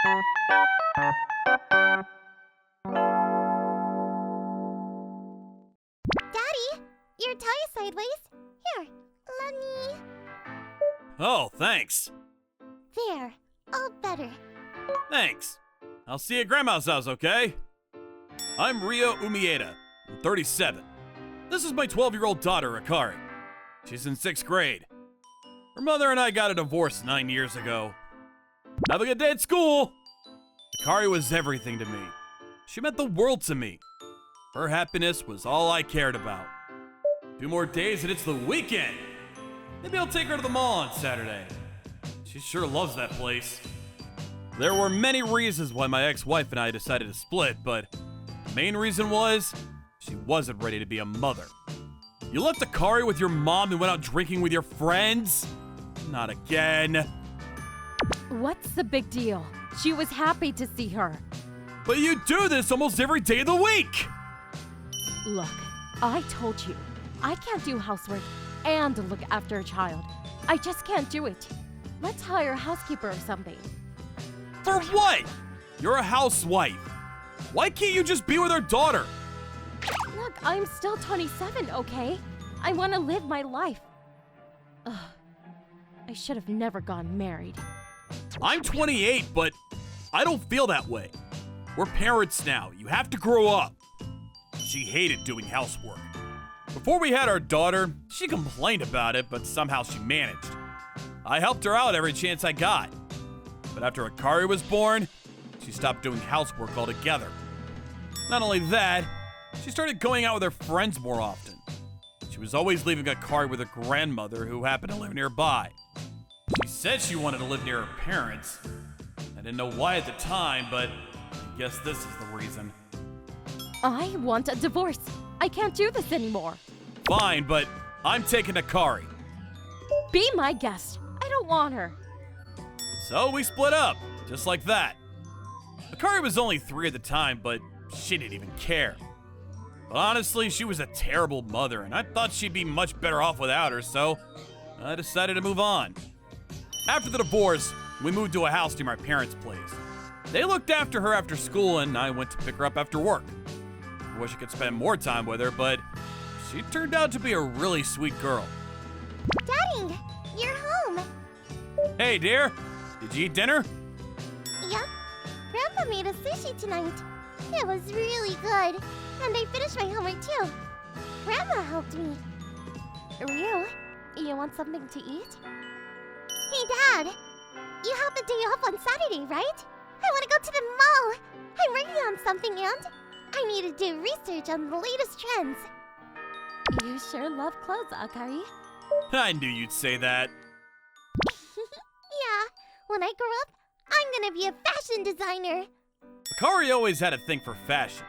Daddy, your tie is sideways. Here, let me... Oh, thanks. There, all better. Thanks. I'll see you at Grandma's house, okay? I'm Ryo Umieda. I'm 37. This is my 12-year-old daughter, Akari. She's in 6th grade. Her mother and I got a divorce 9 years ago. Have a good day at school! Akari was everything to me. She meant the world to me. Her happiness was all I cared about. 2 more days and it's the weekend! Maybe I'll take her to the mall on Saturday. She sure loves that place. There were many reasons why my ex-wife and I decided to split, but the main reason was she wasn't ready to be a mother. You left Akari with your mom and went out drinking with your friends? Not again. What's the big deal? She was happy to see her. But you do this almost every day of the week! Look, I told you, I can't do housework and look after a child. I just can't do it. Let's hire a housekeeper or something. For what? You're a housewife. Why can't you just be with her daughter? Look, I'm still 27, okay? I want to live my life. Ugh. I should have never gotten married. I'm 28, but I don't feel that way. We're parents now. You have to grow up. She hated doing housework. Before we had our daughter, she complained about it, but somehow she managed. I helped her out every chance I got. But after Akari was born, she stopped doing housework altogether. Not only that, she started going out with her friends more often. She was always leaving Akari with her grandmother, who happened to live nearby. She said she wanted to live near her parents. I didn't know why at the time, but I guess this is the reason. I want a divorce. I can't do this anymore. Fine, but I'm taking Akari. Be my guest. I don't want her. So we split up, just like that. Akari was only 3 at the time, but she didn't even care. But honestly, she was a terrible mother, and I thought she'd be much better off without her, so I decided to move on. After the divorce, we moved to a house near my parents' place. They looked after her after school, and I went to pick her up after work. I wish I could spend more time with her, but she turned out to be a really sweet girl. Daddy, you're home. Hey, dear. Did you eat dinner? Yup. Grandpa made us sushi tonight. It was really good. And I finished my homework too. Grandma helped me. Ryu, you want something to eat? Hey, Dad. You have the day off on Saturday, right? I want to go to the mall. I'm working on something and I need to do research on the latest trends. You sure love clothes, Akari. I knew you'd say that. Yeah, when I grow up, I'm gonna be a fashion designer. Akari always had a thing for fashion.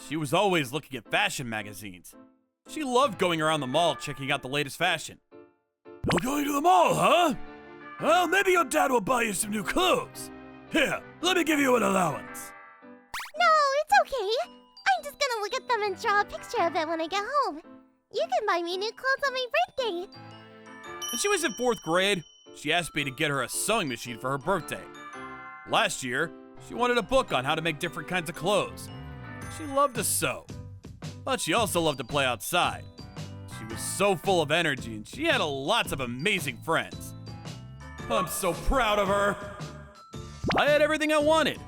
She was always looking at fashion magazines. She loved going around the mall checking out the latest fashion. You're going to the mall, huh? Well, maybe your dad will buy you some new clothes. Here, let me give you an allowance. No, it's okay. I'm just gonna look at them and draw a picture of it when I get home. You can buy me new clothes on my birthday. When she was in 4th grade, she asked me to get her a sewing machine for her birthday. Last year, she wanted a book on how to make different kinds of clothes. She loved to sew, but she also loved to play outside. She was so full of energy and she had lots of amazing friends. I'm so proud of her. I had everything I wanted.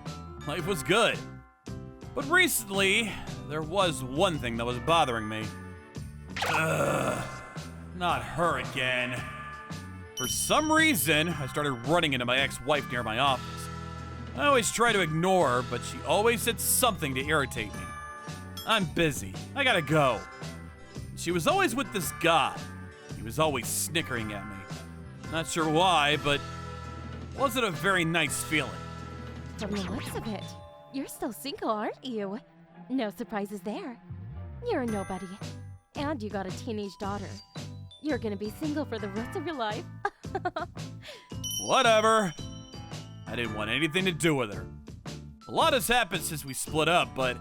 Life was good. But recently, there was one thing that was bothering me. Not her again. For some reason, I started running into my ex-wife near my office. I always try to ignore her, but she always said something to irritate me. I'm busy. I gotta go. She was always with this guy. He was always snickering at me. Not sure why, but it wasn't a very nice feeling. From the looks of it, you're still single, aren't you? No surprises there. You're a nobody. And you got a teenage daughter. You're gonna be single for the rest of your life. Whatever. I didn't want anything to do with her. A lot has happened since we split up, but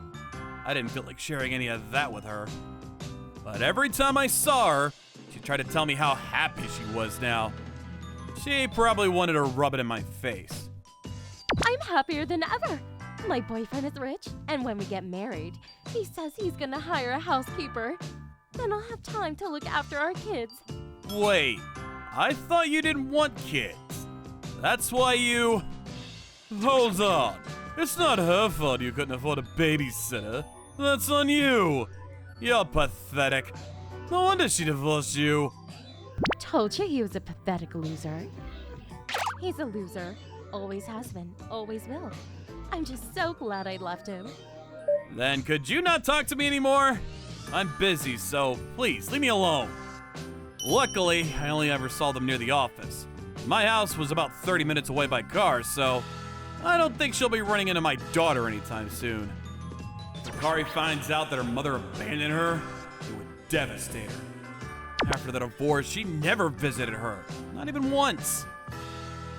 I didn't feel like sharing any of that with her. But every time I saw her, she tried to tell me how happy she was now. She probably wanted to rub it in my face. I I'm happier than ever. My boyfriend is rich, and when we get married, he says he's gonna hire a housekeeper. Then I'll have time to look after our kids. Wait, I thought you didn't want kids. That's why you... Hold on. It's not her fault you couldn't afford a babysitter. That's on you. You're pathetic. No wonder she divorced you. Told you he was a pathetic loser. He's a loser. Always has been, always will. I'm just so glad I left him. Then could you not talk to me anymore? I'm busy, so please leave me alone. Luckily, I only ever saw them near the office. My house was about 30 minutes away by car, so I don't think she'll be running into my daughter anytime soon. If Akari finds out that her mother abandoned her, it would devastate her. After the divorce, she never visited her, not even once.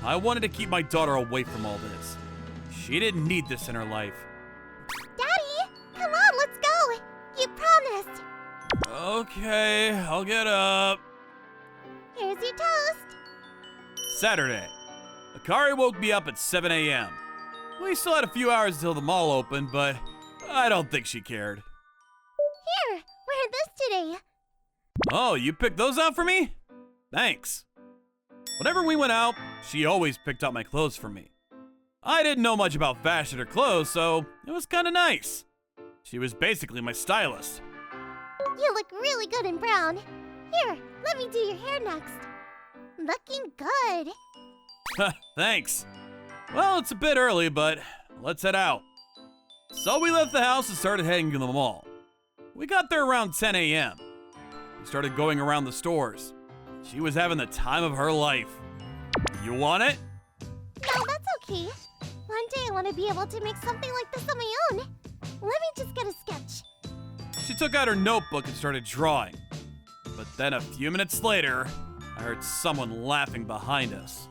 I wanted to keep my daughter away from all this. She didn't need this in her life. Daddy, come on, let's go. You promised. Okay, I'll get up. Here's your toast. Saturday. Akari woke me up at 7 a.m. We still had a few hours until the mall opened, but I don't think she cared. Here, wear this today. Oh, you picked those out for me? Thanks. Whenever we went out, she always picked out my clothes for me. I didn't know much about fashion or clothes, so it was kind of nice. She was basically my stylist. You look really good in brown. Here, let me do your hair next. Looking good. Thanks. Well, it's a bit early, but let's head out. So we left the house and started heading to the mall. We got there around 10 a.m. We started going around the stores. She was having the time of her life. You want it? No, that's okay. One day I want to be able to make something like this on my own. Let me just get a sketch. She took out her notebook and started drawing. But then a few minutes later, I heard someone laughing behind us.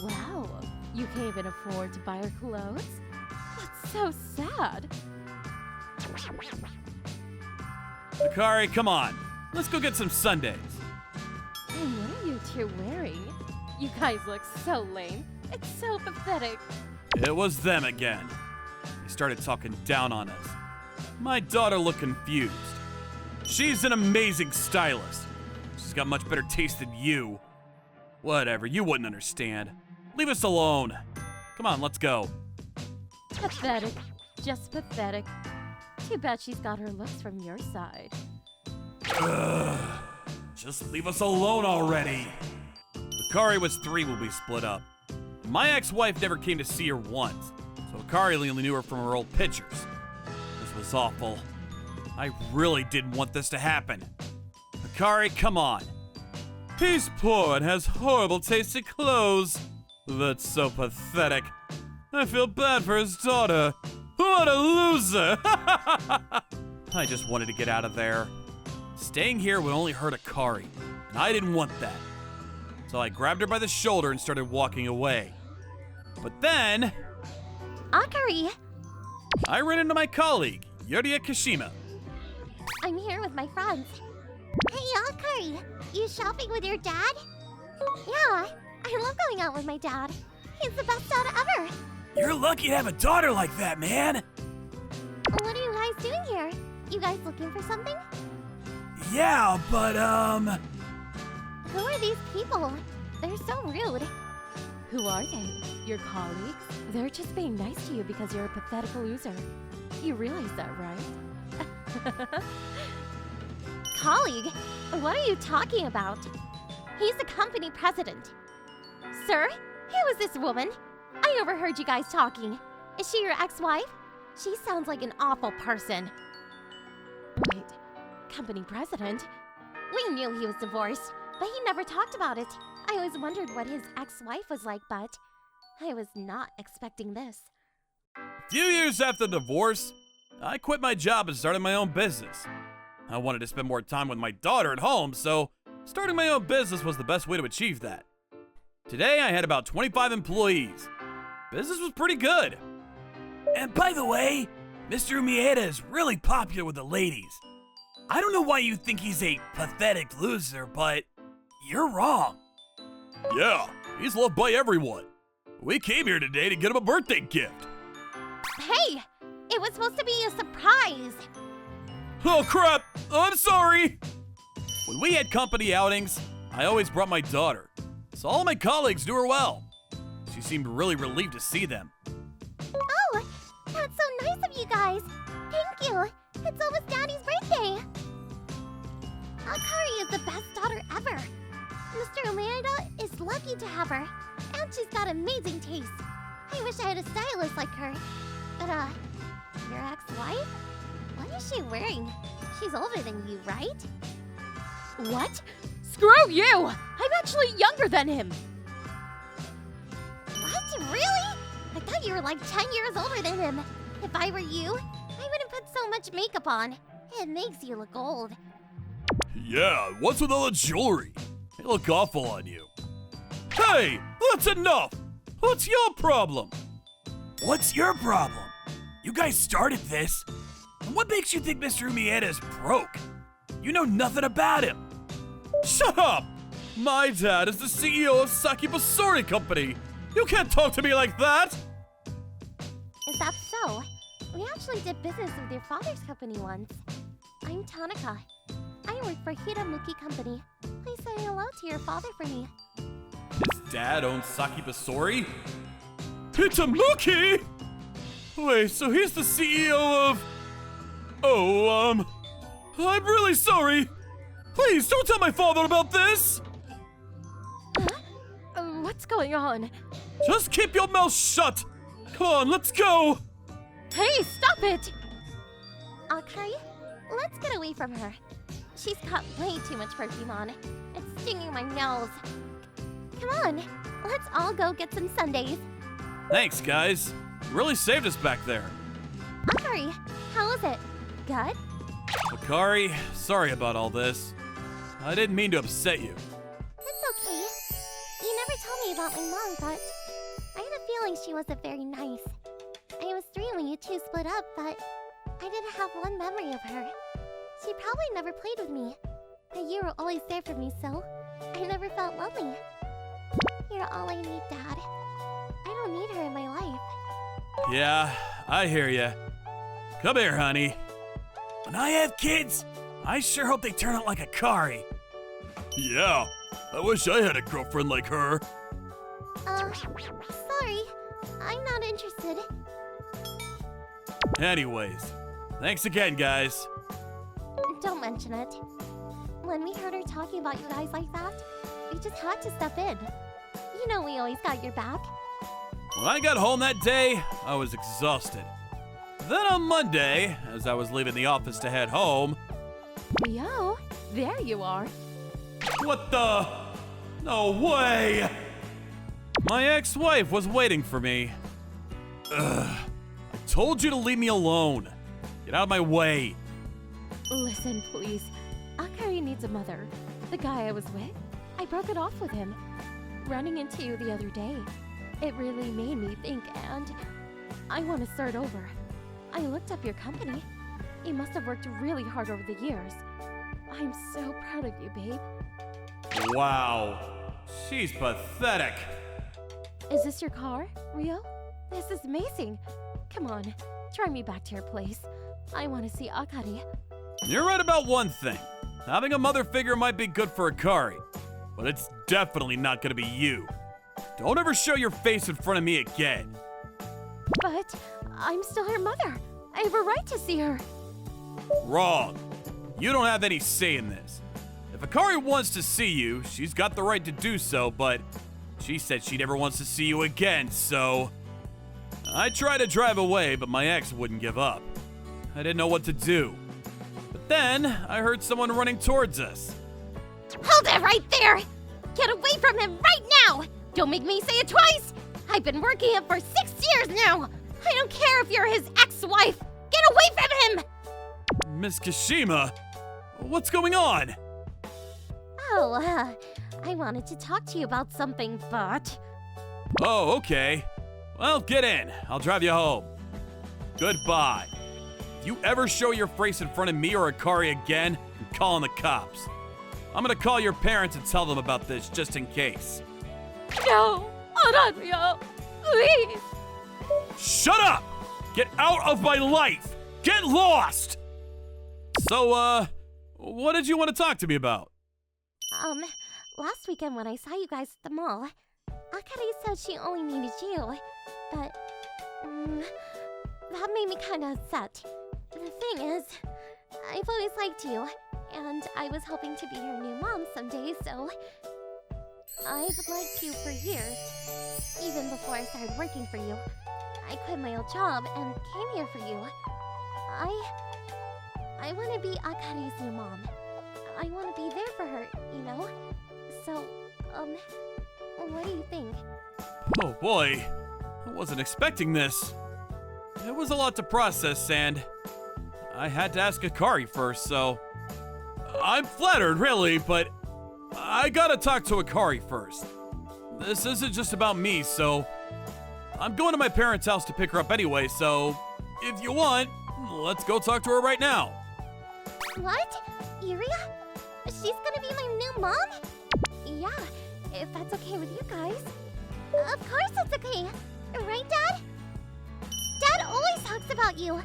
Wow, you can't even afford to buy her clothes? That's so sad. Akari, come on. Let's go get some sundaes. And what are you two wearing? You guys look so lame. It's so pathetic. It was them again. They started talking down on us. My daughter looked confused. She's an amazing stylist. She's got much better taste than you. Whatever, you wouldn't understand. Leave us alone. Come on, let's go. Pathetic. Just pathetic. Too bad she's got her looks from your side. Just leave us alone already. Akari was 3 when we split up. My ex-wife never came to see her once, so Akari only knew her from her old pictures. This was awful. I really didn't want this to happen. Akari, come on. He's poor and has horrible taste in clothes. That's so pathetic. I feel bad for his daughter. What a loser! I just wanted to get out of there. Staying here would only hurt Akari, and I didn't want that. So I grabbed her by the shoulder and started walking away. But then, Akari, I ran into my colleague, Yoriya Kashima. I'm here with my friends. Hey, Akari, you shopping with your dad? Yeah, I love going out with my dad. He's the best dad ever. You're lucky to have a daughter like that, man. What are you guys doing here? You guys looking for something? Yeah, but Who are these people? They're so rude. Who are they? Your colleagues? They're just being nice to you because you're a pathetic loser. You realize that, right? Colleague? What are you talking about? He's the company president. Sir, who is this woman? I overheard you guys talking. Is she your ex-wife? She sounds like an awful person. Wait, company president? We knew he was divorced, but he never talked about it. I always wondered what his ex-wife was like, but I was not expecting this. a few years after the divorce, I quit my job and started my own business. I wanted to spend more time with my daughter at home, so starting my own business was the best way to achieve that. Today, I had about 25 employees. Business was pretty good. And by the way, Mr. Umieda is really popular with the ladies. I don't know why you think he's a pathetic loser, but you're wrong. Yeah, he's loved by everyone. We came here today to get him a birthday gift. Hey! It was supposed to be a surprise! Oh crap! I'm sorry! When we had company outings, I always brought my daughter, so all my colleagues knew her well. She seemed really relieved to see them. Oh! That's so nice of you guys! Thank you! It's almost Daddy's birthday! Akari is the best daughter ever! Mr. Umaeda is lucky to have her, and she's got amazing taste. I wish I had a stylist like her. But, your ex-wife? What is she wearing? She's older than you, right? What? Screw you! I'm actually younger than him! What? Really? I thought you were like 10 years older than him. If I were you, I wouldn't put so much makeup on. It makes you look old. Yeah, what's with all the jewelry? They look awful on you. Hey, that's enough! What's your problem? What's your problem? You guys started this. And what makes you think Mr. Umaeda is broke? You know nothing about him. Shut up! My dad is the CEO of Saki Basori Company. You can't talk to me like that! Is that so? We actually did business with your father's company once. I'm Tanaka. I work for Hiramuki Company. Please say hello to your father for me. His dad owns Saki Basori? Hitamuki? Wait, so he's the CEO of... Oh, I'm really sorry. Please, don't tell my father about this! What's going on? Just keep your mouth shut! Come on, let's go! Hey, stop it! Akari, let's get away from her. She's got way too much perfume on. It's stinging my nose. Come on, let's all go get some sundaes. Thanks, guys. You really saved us back there. Akari, how was it? Good? Akari, sorry about all this. I didn't mean to upset you. It's okay. You never told me about my mom, but I had a feeling she wasn't very nice. I was 3 when you two split up, but I didn't have one memory of her. She probably never played with me, but you were always there for me, so I never felt lonely. You're all I need, Dad. I don't need her in my life. Yeah, I hear ya. Come here, honey. When I have kids, I sure hope they turn out like Akari. Yeah, I wish I had a girlfriend like her. Sorry. I'm not interested. Anyways, thanks again, guys. Don't mention it. When we heard her talking about you guys like that, we just had to step in. You know we always got your back. When I got home that day, I was exhausted. Then on Monday, as I was leaving the office to head home... Rio, there you are. What the? No way! My ex-wife was waiting for me. Ugh. I told you to leave me alone. Get out of my way. Listen, please. Akari needs a mother. The guy I was with, I broke it off with him. Running into you the other day, it really made me think, and I want to start over. I looked up your company. You must have worked really hard over the years. I'm so proud of you, babe. Wow. She's pathetic. Is this your car, Rio? This is amazing. Come on, drive me back to your place. I want to see Akari. You're right about one thing. Having a mother figure might be good for Akari, but it's definitely not gonna be you. Don't ever show your face in front of me again. But I'm still her mother. I have a right to see her. Wrong. You don't have any say in this. If Akari wants to see you, she's got the right to do so, but she said she never wants to see you again, so... I tried to drive away, but my ex wouldn't give up. I didn't know what to do. But then, I heard someone running towards us. Hold it right there! Get away from him right now! Don't make me say it twice! I've been working here for 6 years now! I don't care if you're his ex-wife! Get away from him! Miss Kashima, what's going on? Oh, I wanted to talk to you about something, but... Oh, okay. Well, get in. I'll drive you home. Goodbye. If you ever show your face in front of me or Akari again, I'm calling the cops. I'm gonna call your parents and tell them about this just in case. No, hold on, Rio. Please! Shut up! Get out of my life! Get lost! So, what did you want to talk to me about? Last weekend when I saw you guys at the mall, Akari said she only needed you, but, that made me kinda upset. The thing is, I've always liked you, and I was hoping to be your new mom someday, so I've liked you for years. Even before I started working for you, I quit my old job and came here for you. I want to be Akari's new mom. I want to be there for her, you know? So, what do you think? Oh boy, I wasn't expecting this. It was a lot to process, and I had to ask Akari first, so I'm flattered, really, but I gotta talk to Akari first. This isn't just about me, so I'm going to my parents' house to pick her up anyway, so if you want, let's go talk to her right now. What? Iria? She's gonna be my new mom? Yeah, if that's okay with you guys. Of course it's okay. Right, Dad? Dad always talks about you.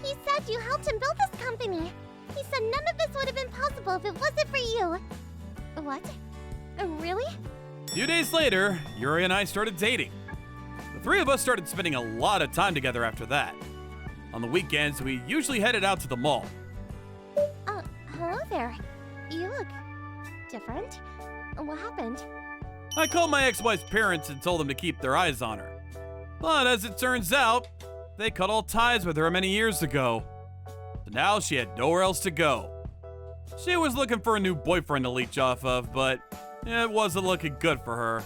He said you helped him build this company. He said none of this would have been possible if it wasn't for you. What? Really? A few days later, Yuri and I started dating. The three of us started spending a lot of time together after that. On the weekends, we usually headed out to the mall. Hello there. You look different. What happened? I called my ex-wife's parents and told them to keep their eyes on her. But as it turns out, they cut all ties with her many years ago. So now she had nowhere else to go. She was looking for a new boyfriend to leech off of, but it wasn't looking good for her.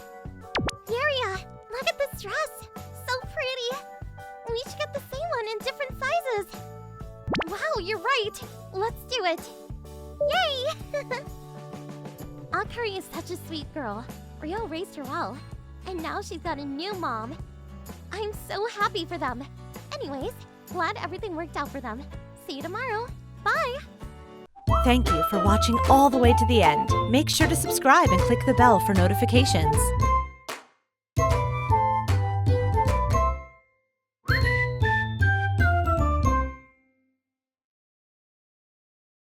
Yuria, look at this dress. So pretty. We should get the same one in different sizes. Wow, you're right. Let's do it. Yay! Akari is such a sweet girl. Rio raised her well, and now she's got a new mom. I'm so happy for them. Anyways, glad everything worked out for them. See you tomorrow. Bye! Thank you for watching all the way to the end. Make sure to subscribe and click the bell for notifications.